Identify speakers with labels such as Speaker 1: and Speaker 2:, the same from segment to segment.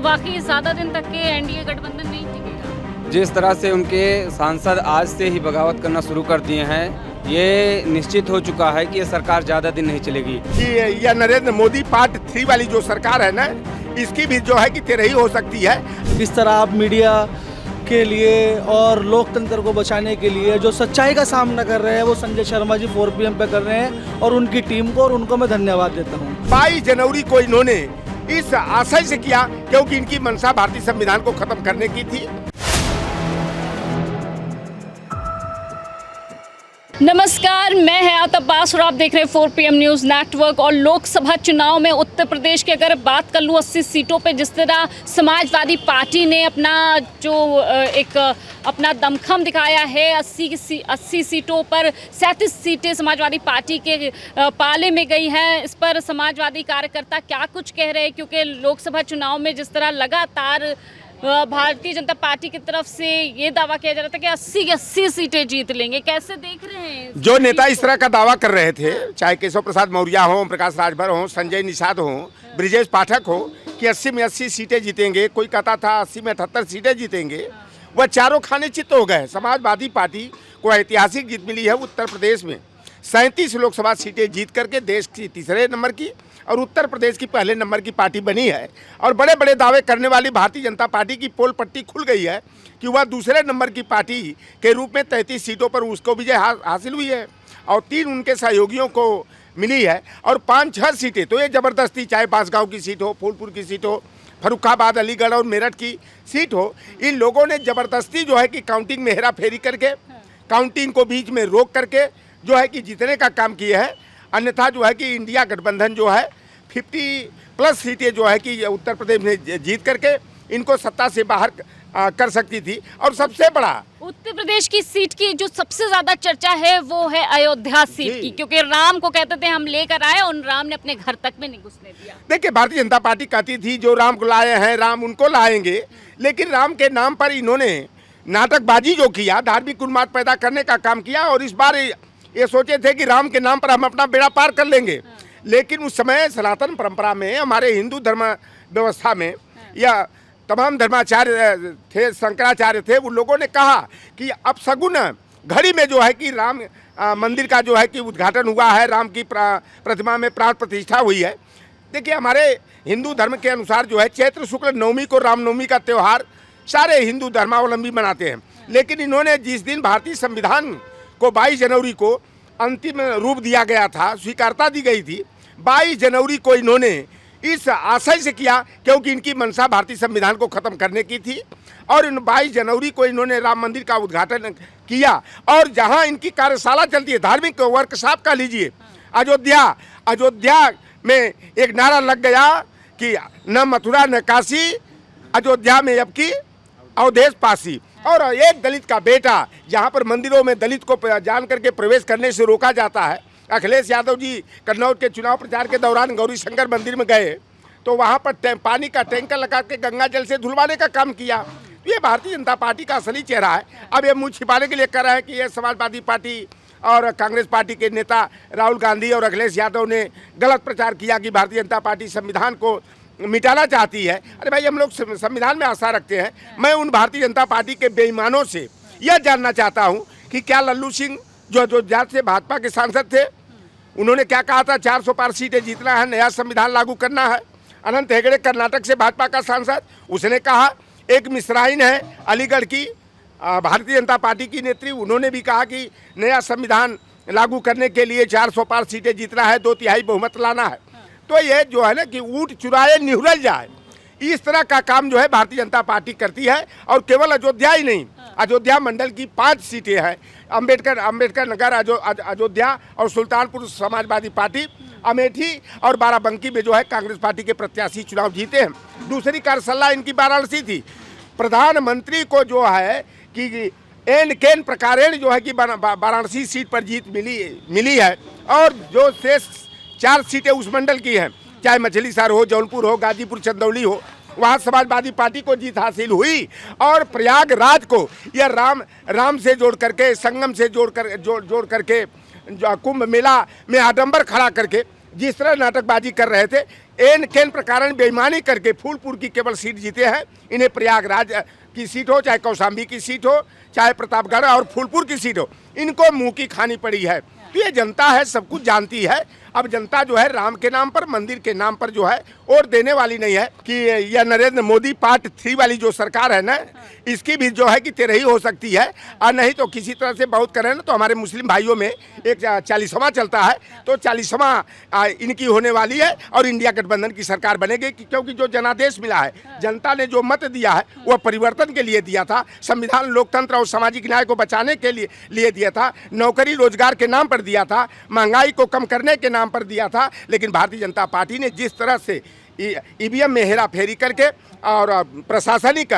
Speaker 1: वाकई ज्यादा दिन तक के एनडीए गठबंधन नहीं टिकेगा।
Speaker 2: जिस तरह से उनके सांसद आज से ही बगावत करना शुरू कर दिए हैं, ये निश्चित हो चुका है कि ये सरकार ज़्यादा दिन नहीं चलेगी।
Speaker 3: कि यह नरेंद्र मोदी पार्ट 3 वाली जो सरकार है ना, इसकी भी जो है कि तेरही हो सकती है।
Speaker 4: इस तरह आप मीडिया के लिए और लोकतंत्र को बचाने के लिए जो सच्चाई का सामना कर रहे हैं वो संजय शर्मा जी 4 PM पे कर रहे हैं और उनकी टीम को और उनको मैं धन्यवाद देता हूँ।
Speaker 3: 22 जनवरी को इन्होंने इस आशय से किया क्योंकि इनकी मंशा भारतीय संविधान को खत्म करने की थी।
Speaker 1: नमस्कार, मैं हयात अब्बास और आप देख रहे हैं 4 PM न्यूज़ नेटवर्क। और लोकसभा चुनाव में उत्तर प्रदेश की अगर बात कर लूँ 80 सीटों पे जिस तरह समाजवादी पार्टी ने अपना जो अपना दमखम दिखाया है, 80 सीटों पर 37 सीटें समाजवादी पार्टी के पाले में गई हैं। इस पर समाजवादी कार्यकर्ता क्या कुछ कह रहे हैं, क्योंकि लोकसभा चुनाव में जिस तरह लगातार भारतीय जनता पार्टी की तरफ से ये दावा किया जा रहा था कि 80 सीटें जीत लेंगे, कैसे देख रहे हैं?
Speaker 3: जो नेता इस तरह का दावा कर रहे थे, चाहे केशव प्रसाद मौर्य हो, प्रकाश राजभर हो, संजय निषाद हो, ब्रिजेश पाठक हो, कि 80 में 80 सीटें जीतेंगे, कोई कहता था 80 में 78 सीटें जीतेंगे, वह चारों खाने चित हो गए। समाजवादी पार्टी को ऐतिहासिक जीत मिली है उत्तर प्रदेश में। 37 लोकसभा सीटें जीत करके देश की तीसरे नंबर की और उत्तर प्रदेश की पहले नंबर की पार्टी बनी है। और बड़े बड़े दावे करने वाली भारतीय जनता पार्टी की पोल पट्टी खुल गई है कि वह दूसरे नंबर की पार्टी के रूप में 33 सीटों पर उसको विजय हासिल हुई है और 3 उनके सहयोगियों को मिली है और 5-6 सीटें तो ये ज़बरदस्ती, चाहे बांसगांव की सीट हो, फूलपुर की सीट हो, फर्रुखाबाद, अलीगढ़ और मेरठ की सीट हो, इन लोगों ने ज़बरदस्ती जो है कि काउंटिंग में हेरा फेरी करके, काउंटिंग को बीच में रोक करके जो है कि जीतने का काम किया है। अन्यथा जो है कि इंडिया गठबंधन जो है 50+ सीटें जो है कि उत्तर प्रदेश में जीत करके इनको सत्ता से बाहर कर सकती थी। और सबसे बड़ा
Speaker 1: उत्तर प्रदेश की सीट की जो सबसे ज्यादा चर्चा है वो है अयोध्या सीट की, क्योंकि राम को कहते थे हम लेकर आए और राम ने अपने घर तक में नहीं घुसने दिया।
Speaker 3: देखिए, भारतीय जनता पार्टी कहती थी जो राम को लाए हैं राम उनको लाएंगे, लेकिन राम के नाम पर इन्होंने नाटकबाजी जो किया, धार्मिक उन्माद पैदा करने का काम किया और इस बार ये सोचे थे कि राम के नाम पर हम अपना बेड़ा पार कर लेंगे। लेकिन उस समय सनातन परंपरा में, हमारे हिंदू धर्म व्यवस्था में या तमाम धर्माचार्य थे, शंकराचार्य थे, उन लोगों ने कहा कि अब सगुन घड़ी में जो है कि राम मंदिर का जो है कि उद्घाटन हुआ है, राम की प्रतिमा में प्राण प्रतिष्ठा हुई है। देखिए, हमारे हिंदू धर्म के अनुसार जो है चैत्र शुक्ल नवमी को रामनवमी का त्यौहार सारे हिंदू धर्मावलंबी मनाते हैं। लेकिन इन्होंने जिस दिन भारतीय संविधान को 22 जनवरी को अंतिम रूप दिया गया था, स्वीकारता दी गई थी, 22 जनवरी को इन्होंने इस आशय से किया क्योंकि इनकी मंशा भारतीय संविधान को खत्म करने की थी। और इन 22 जनवरी को इन्होंने राम मंदिर का उद्घाटन किया और जहां इनकी कार्यशाला चलती है, धार्मिक वर्कशॉप का लीजिए, अयोध्या में एक नारा लग गया कि न मथुरा न काशी, अयोध्या में अब की अवधेश पासी। और एक दलित का बेटा, जहां पर मंदिरों में दलित को जान करके प्रवेश करने से रोका जाता है, अखिलेश यादव जी कन्नौज के चुनाव प्रचार के दौरान गौरी शंकर मंदिर में गए तो वहां पर पानी का टैंकर लगा के गंगा जल से धुलवाने का काम किया। तो ये भारतीय जनता पार्टी का असली चेहरा है। अब ये मुँह छिपाने के लिए कर रहे हैं कि ये समाजवादी पार्टी और कांग्रेस पार्टी के नेता राहुल गांधी और अखिलेश यादव ने गलत प्रचार किया कि भारतीय जनता पार्टी संविधान को मिटाना चाहती है। अरे भाई, हम लोग संविधान में आशा रखते हैं। मैं उन भारतीय जनता पार्टी के बेईमानों से यह जानना चाहता हूं कि क्या लल्लू सिंह जो अयोध्या से भाजपा के सांसद थे, उन्होंने क्या कहा था 400 पार सीटें जीतना है, नया संविधान लागू करना है। अनंत हेगड़े कर्नाटक से भाजपा का सांसद, उसने कहा। एक मिश्राइन है अलीगढ़ की भारतीय जनता पार्टी की नेत्री, उन्होंने भी कहा कि नया संविधान लागू करने के लिए 400 पार सीटें जीतना है, 2/3 बहुमत लाना है। तो ये जो है ना कि ऊँट चुराए निहुरल जाए, इस तरह का काम जो है भारतीय जनता पार्टी करती है। और केवल अयोध्या ही नहीं, अयोध्या मंडल की 5 सीटें हैं, अंबेडकर नगर, अयोध्या और सुल्तानपुर समाजवादी पार्टी, अमेठी और बाराबंकी में जो है कांग्रेस पार्टी के प्रत्याशी चुनाव जीते हैं। दूसरी कार्यशाला इनकी वाराणसी थी। प्रधानमंत्री को जो है कि एन केन प्रकारेण जो है कि वाराणसी सीट पर जीत मिली है और जो शेष 4 सीटें उस मंडल की हैं, चाहे मछली शहर हो, जौनपुर हो, गाजीपुर, चंदौली हो, वहाँ समाजवादी पार्टी को जीत हासिल हुई। और प्रयागराज को यह राम से जोड़ करके, संगम से जोड़ करके, कुंभ मेला में आडंबर खड़ा करके जिस तरह नाटकबाजी कर रहे थे, एन केन प्रकार बेईमानी करके फूलपुर की केवल सीट जीते हैं। इन्हें प्रयागराज की सीट हो, चाहे कौशाम्बी की सीट हो, चाहे प्रतापगढ़ और फूलपुर की सीट हो, इनको मुंह की खानी पड़ी है। तो ये जनता है, सब कुछ जानती है। अब जनता जो है राम के नाम पर, मंदिर के नाम पर जो है और देने वाली नहीं है कि यह नरेंद्र मोदी पार्ट 3 वाली जो सरकार है ना, इसकी भी जो है कि तेरही हो सकती है। और नहीं तो किसी तरह से बहुत करें ना तो हमारे मुस्लिम भाइयों में एक 40वां चलता है, तो 40वां इनकी होने वाली है और इंडिया गठबंधन की सरकार बनेगी। क्योंकि जो जनादेश मिला है, जनता ने जो मत दिया है वह परिवर्तन के लिए दिया था, संविधान, लोकतंत्र और सामाजिक न्याय को बचाने के लिए दिया था, नौकरी रोजगार के नाम पर दिया था, महंगाई को कम करने के नाम पर दिया था। लेकिन भारतीय जनता पार्टी ने जिस तरह से ईवीएम में हेरा फेरी करके और प्रशासनिक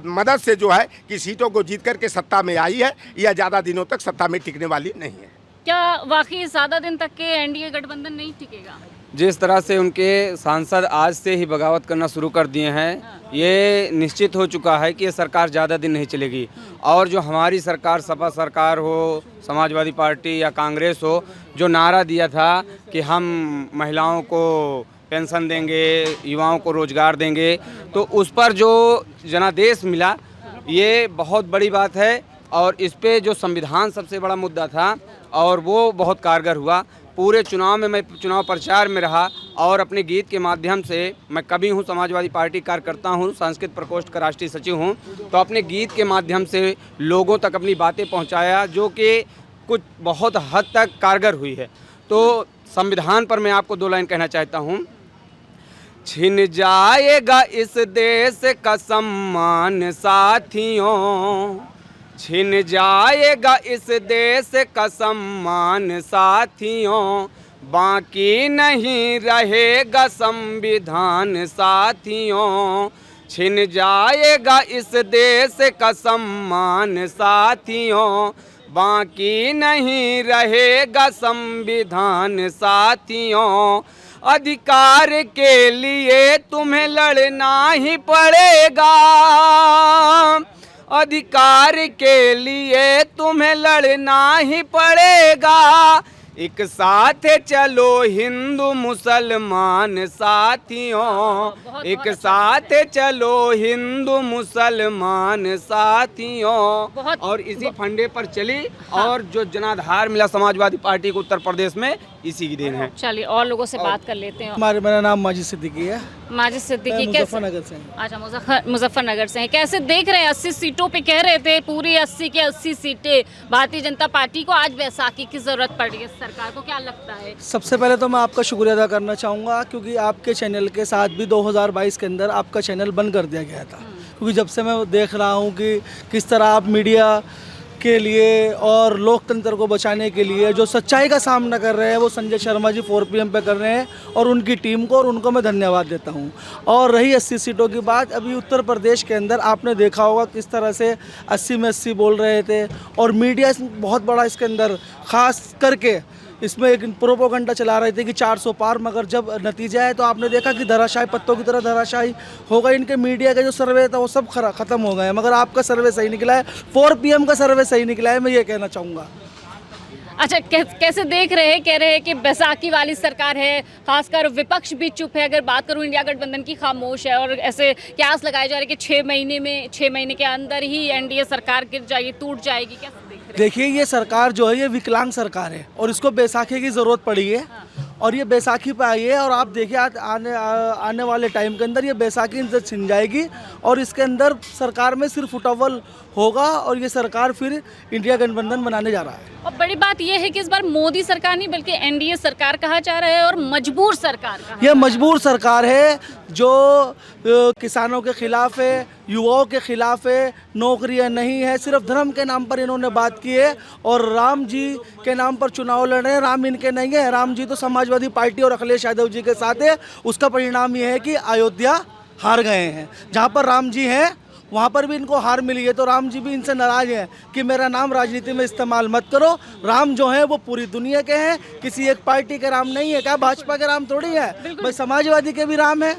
Speaker 3: मदद से जो है कि सीटों को जीत करके सत्ता में आई है, यह ज़्यादा दिनों तक सत्ता में टिकने वाली नहीं है।
Speaker 1: क्या वाकई ज़्यादा दिन तक के एनडीए गठबंधन नहीं टिकेगा?
Speaker 2: जिस तरह से उनके सांसद आज से ही बगावत करना शुरू कर दिए हैं, ये निश्चित हो चुका है कि ये सरकार ज़्यादा दिन नहीं चलेगी। और जो हमारी सरकार, सपा सरकार हो, समाजवादी पार्टी या कांग्रेस हो, जो नारा दिया था कि हम महिलाओं को पेंशन देंगे, युवाओं को रोजगार देंगे, तो उस पर जो जनादेश मिला, ये बहुत बड़ी बात है। और इस पे जो संविधान सबसे बड़ा मुद्दा था और वो बहुत कारगर हुआ। पूरे चुनाव में मैं चुनाव प्रचार में रहा और अपने गीत के माध्यम से, मैं कभी हूँ समाजवादी पार्टी कार्यकर्ता हूँ, सांस्कृतिक प्रकोष्ठ का राष्ट्रीय सचिव हूँ, तो अपने गीत के माध्यम से लोगों तक अपनी बातें पहुँचाया, जो कि कुछ बहुत हद तक कारगर हुई है। तो संविधान पर मैं आपको 2 लाइन कहना चाहता हूँ। छिन जाएगा इस देश का सम्मान साथियों, छिन जाएगा इस देश का सम्मान साथियों, बाकी नहीं रहेगा संविधान साथियों, छिन जाएगा इस देश का सम्मान साथियों, बाकी नहीं रहेगा संविधान साथियों। अधिकार के लिए तुम्हें लड़ना ही पड़ेगा, अधिकार के लिए तुम्हें लड़ना ही पड़ेगा, एक साथ चलो हिंदू मुसलमान साथियों, एक साथ चलो हिंदू मुसलमान साथियों। और इसी फंडे पर चली और जो जनाधार मिला समाजवादी पार्टी को उत्तर प्रदेश में, इसी की देन है।
Speaker 1: चलिए और लोगों से बात कर लेते हैं।
Speaker 4: मेरा नाम माजिद सिद्दीकी है।
Speaker 1: माजिद सिद्दीकी,
Speaker 4: मुजफ्फरनगर से।
Speaker 1: अच्छा, मुजफ्फरनगर से हैं। कैसे देख रहे हैं 80 सीटों पे कह रहे थे पूरी 80 के 80 सीटें भारतीय जनता पार्टी को, आज बैसाखी की जरूरत पड़ रही है सरकार को, क्या लगता है?
Speaker 4: सबसे पहले तो मैं आपका शुक्रिया अदा करना चाहूँगा, क्योंकि आपके चैनल के साथ भी 2022 के अंदर आपका चैनल बंद कर दिया गया था। क्योंकि जब से मैं देख रहा हूँ कि किस तरह आप मीडिया के लिए और लोकतंत्र को बचाने के लिए जो सच्चाई का सामना कर रहे हैं, वो संजय शर्मा जी 4 PM पे कर रहे हैं और उनकी टीम को, और उनको मैं धन्यवाद देता हूं। और रही 80 सीटों की बात, अभी उत्तर प्रदेश के अंदर आपने देखा होगा किस तरह से 80 में 80 बोल रहे थे, और मीडिया बहुत बड़ा इसके अंदर ख़ास करके इसमें एक प्रोपोगंडा चला रहे थे कि 400 पार, मगर जब नतीजा है तो आपने देखा कि धराशायी, पत्तों की तरह धराशायी हो गई। इनके मीडिया का जो सर्वे था वो सब ख़त्म हो गए हैं, मगर आपका सर्वे सही निकला है, 4 PM का सर्वे सही निकला है, मैं ये कहना चाहूँगा।
Speaker 1: अच्छा, कैसे देख रहे हैं? कह रहे हैं कि बैसाखी वाली सरकार है, खासकर विपक्ष भी चुप है। अगर बात करूं इंडिया गठबंधन की, खामोश है, और ऐसे क्यास लगाए जा रहे हैं कि 6 महीने के अंदर ही एनडीए सरकार गिर जाएगी, टूट जाएगी। कैसे देख रहे हैं?
Speaker 4: देखिए, ये सरकार जो है ये विकलांग सरकार है और इसको बैसाखी की ज़रूरत पड़ी है। और ये बैसाखी पे आई है, और आप देखिए आने वाले टाइम के अंदर ये बैसाखी इनसे छिन जाएगी और इसके अंदर सरकार में सिर्फ उठवल होगा और ये सरकार फिर इंडिया गठबंधन बनाने जा रहा है।
Speaker 1: और बड़ी बात यह है कि इस बार मोदी सरकार नहीं बल्कि एनडीए सरकार कहा जा रहा है, और मजबूर सरकार कहा।
Speaker 4: ये मजबूर सरकार है जो किसानों के खिलाफ है, युवाओं के खिलाफ है, नौकरियां नहीं है, सिर्फ धर्म के नाम पर इन्होंने बात की है और राम जी के नाम पर चुनाव लड़ रहे हैं। राम इनके नहीं है, राम जी तो समाजवादी पार्टी और अखिलेश यादव जी के साथ है। उसका परिणाम ये है कि अयोध्या हार गए हैं। जहाँ पर राम जी हैं वहाँ पर भी इनको हार मिली है, तो राम जी भी इनसे नाराज हैं कि मेरा नाम राजनीति में इस्तेमाल मत करो। राम जो है वो पूरी दुनिया के हैं, किसी एक पार्टी के राम नहीं है। क्या भाजपा के राम थोड़ी है भाई, समाजवादी के भी राम है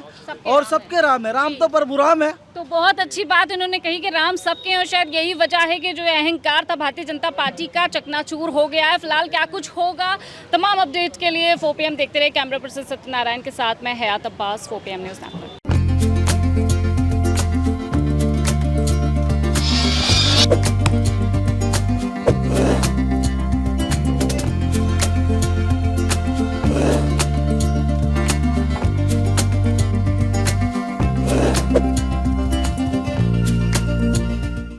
Speaker 4: और सबके राम है। राम तो प्रभु राम है।
Speaker 1: तो बहुत अच्छी बात इन्होंने कही कि राम सबके हैं और शायद यही वजह है कि जो अहंकार था भारतीय जनता पार्टी का चकनाचूर हो गया है। फिलहाल क्या कुछ होगा, तमाम अपडेट के लिए 4PM देखते रहे। कैमरा पर्सन सत्यनारायण के साथ मैं हयात अब्बास, 4PM न्यूज़ नेटवर्क।